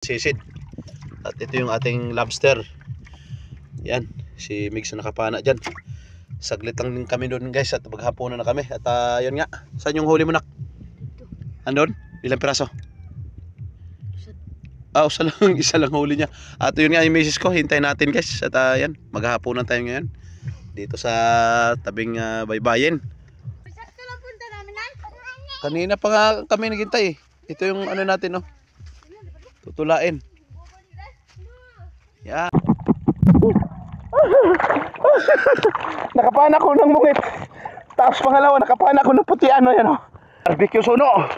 sisid. At ito yung ating lobster. Yan, si Migs na nakapana dyan. Saglit lang din kami doon guys at maghapunan na kami. At yun nga, saan yung huli mo nak? Andun? Ilang piraso? Isa lang, isa lang huli niya. At yun nga yung misis ko, hintayin natin guys. At yan, maghapunan tayo ngayon dito sa tabing baybayin. Kanina pa nga kami naghintay. Ito yung ano natin, no? Tutulain. Yan. Nakapana ko ng mungit. Tapos pangalawa, nakapana ko ng puti ano yan, no? Barbecue suno.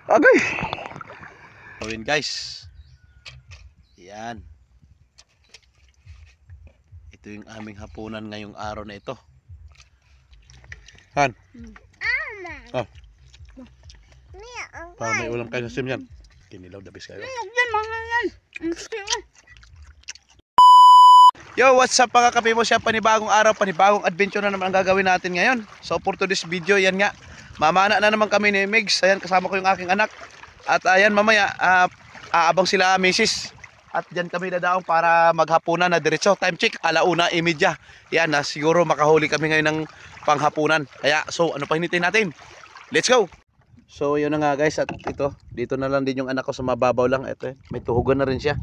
Okay. So yun guys. Yan. Ito yung aming hapunan ngayong araw na ito. Han. Oh. Para may ulam kayo sa sim yan. Kinilaw dabis kayo. Yo, what's up mga kape mo siya? Panibagong araw, panibagong adventure na naman ang gagawin natin ngayon. So for today's video, yan nga. Mamana na naman kami ni Migs. Ayan, kasama ko yung aking anak. At ayan, mamaya, aabang sila misis. At dyan kami dadaong para maghapunan na diretso. Time check, 1:30. Yan, siguro makahuli kami ngayon ng panghapunan. Kaya, so ano pa hinitin natin? Let's go! So yun na nga guys, at ito, dito na lang din yung anak ko sa mababaw lang. Ito, may tuhugan na rin siya.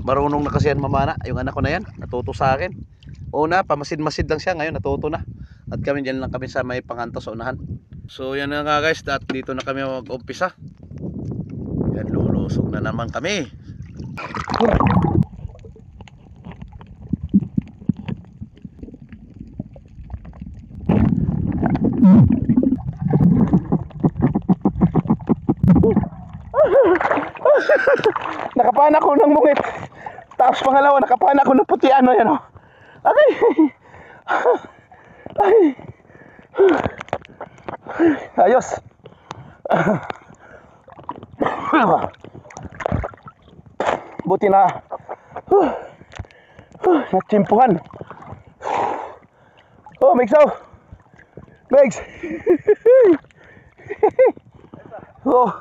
Marunong na kasi yan mamana, yung anak ko na yan, natuto sa akin. Una, pamasid-masid lang siya, ngayon natuto na. At kami dyan lang kami sa may panganto sa unahan. So yan na nga guys, at dito na kami mag-umpisa. Yan, lulusog na naman kami. Nakapana ko ng mungit. Tapos pangalawa, nakapana ko ng puti ano yan, oh. Okay. Ayos. Buti na natsimpuhan. Oh, Migs, oh. Migs. Oh.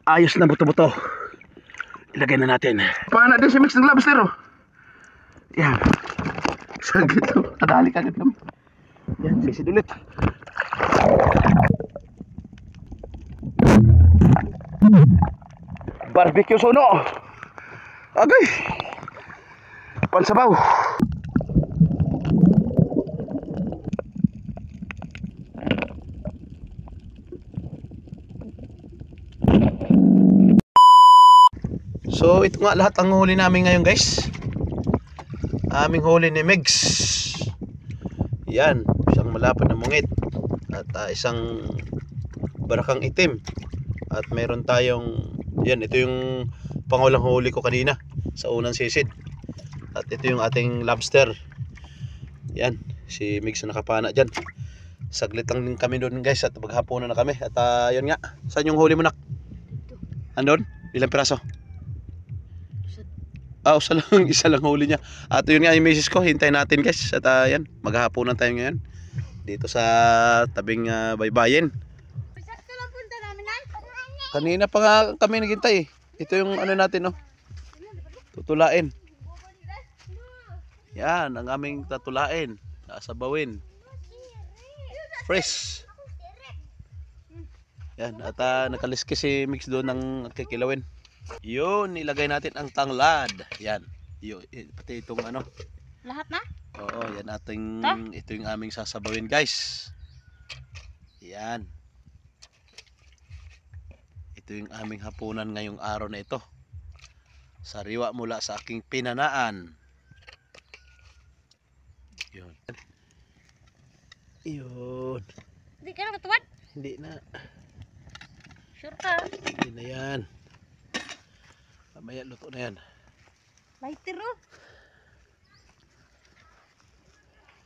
Ayos na buto-buto. Ilagay na natin. Paano din si Migs ng lobster, oh. Yan. Saglit, oh. Kadali kagad kami. Yan, sisid ulit. Barbecue suno. Okay. Pansabaw. So ito nga lahat ang huli namin ngayon guys. Aming huli ni Migs. Yan, isang malapad na mungit. At isang barakang itim. At meron tayong, yan, ito yung pangulang huli ko kanina sa unang sisid. At ito yung ating lobster. Yan, si Migs na nakapana dyan. Saglit lang din kami doon guys at maghapunan na kami. At yun nga, saan yung huli mo nak? Andun? Ilang piraso? Isa lang huli niya. At yun nga yung misis ko, hintayin natin guys. At yan, maghahapunan tayo ngayon dito sa tabing baybayin. Kanina pa nga kami naghintay. Ito yung ano natin, no? Tutulain. Yan, ang aming tatulain. Nasabawin. Fresh. Yan, at nakaliskis si Migs doon ng kikilawin. Yun, ilagay natin ang tanglad. Yan. Yun, pati itong ano. Lahat na? Oo, yan ating, ito yung aming sasabawin guys. Yan. Ito yung aming hapunan ngayong araw na ito. Sariwa mula sa aking pinanaan. Yun. Yun. Hindi ka na katuwad? Hindi na. Sure ka? Hindi na yan. Mamaya luto na yan. Lighter, oh.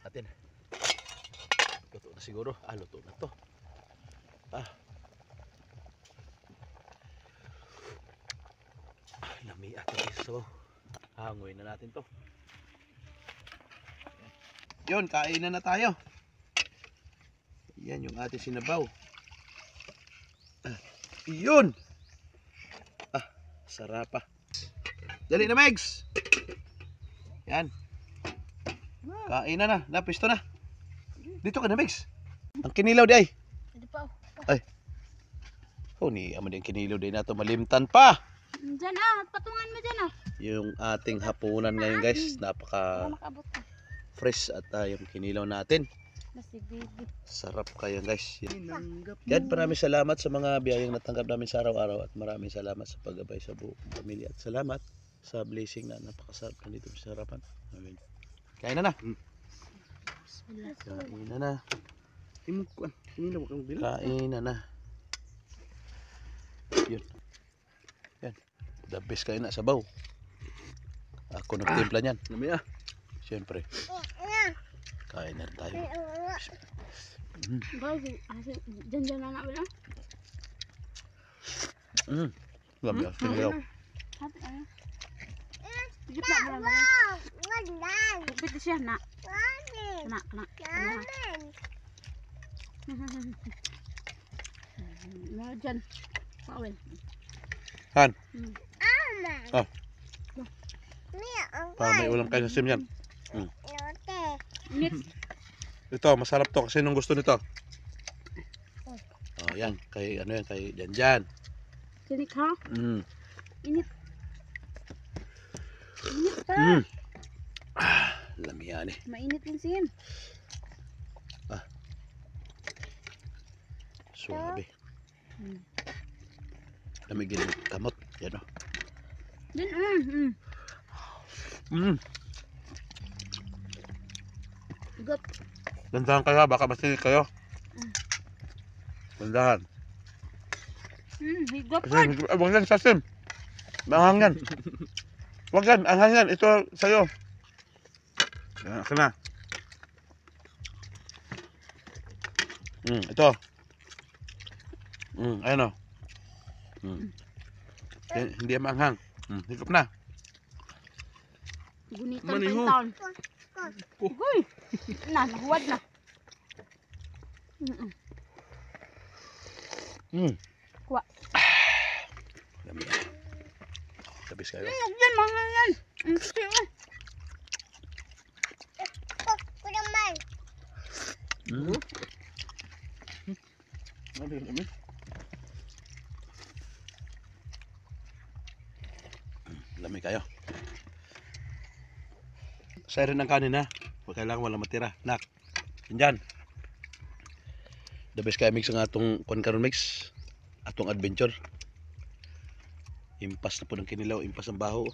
Atin. Luto na siguro. Luto na to. Lami atin iso. Hangoy na natin to. Yun, kainan na tayo. Yan yung ating sinabaw. Yun. Sarap pa. Dali na, Megs. Yan. Kain na. Napisto na. Dito ka na, Megs. Ang kinilaw di ay. Hindi pa. Ay. Oh, ni amo din kinilaw di na to malimtan pa. Diyan patungan mo dyan Yung ating hapunan ngayon, guys, napaka Makabot ka. fresh at yung kinilaw natin. Basta baby. Sarap kaya, guys. Yan, maraming salamat sa mga biyayang natanggap namin sa araw-araw at maraming salamat sa paggabay sa buong pamilya at salamat sa blessing na napakasarap na dito sa harapan. Amen. Kain na. Kain na. Kain na. Yun. Yan. The best kain na sabaw. Ako nagtimpla niyan. Siyempre. Kain na rin tayo. Diyan na wala. Lamig ang kinilaw. Higit na lang. Higit siya na. Kena. Nah, dyan. Pawin. Han. Ah. May ulam kayo sa sim yan. Init. Ito, masarap to kasi nung gusto nito. Oh, yan. Kay ano yan, kay Janjan. Tinik ha? Init. Init pa. Lami yan eh. Mainit din siyan. Suwabe. Lamigin ng kamot. Yan o. Din Good. Dandahan kayo, baka masinig kayo. Dandahan. Higop Kasi, pa. wag yan sa sim. Anghang yan. Wag yan, anghang yan. Ito sa'yo. Yan, akin na. Ito. Ayan o. Hindi yan maanghang. Higop na. Gunitan pa yung taon. Uy! Nahuwad na. Kuha. Lami yan. Tabis kayo. Yan, mga yan. Lami kayo. Saya rin ang kanin ha. Huwag kailangan wala matira. Nak. Yan. The best kayo mix ang atong konkaron mix. Atong adventure. Impas na po ng kinilaw. Impas ang baho.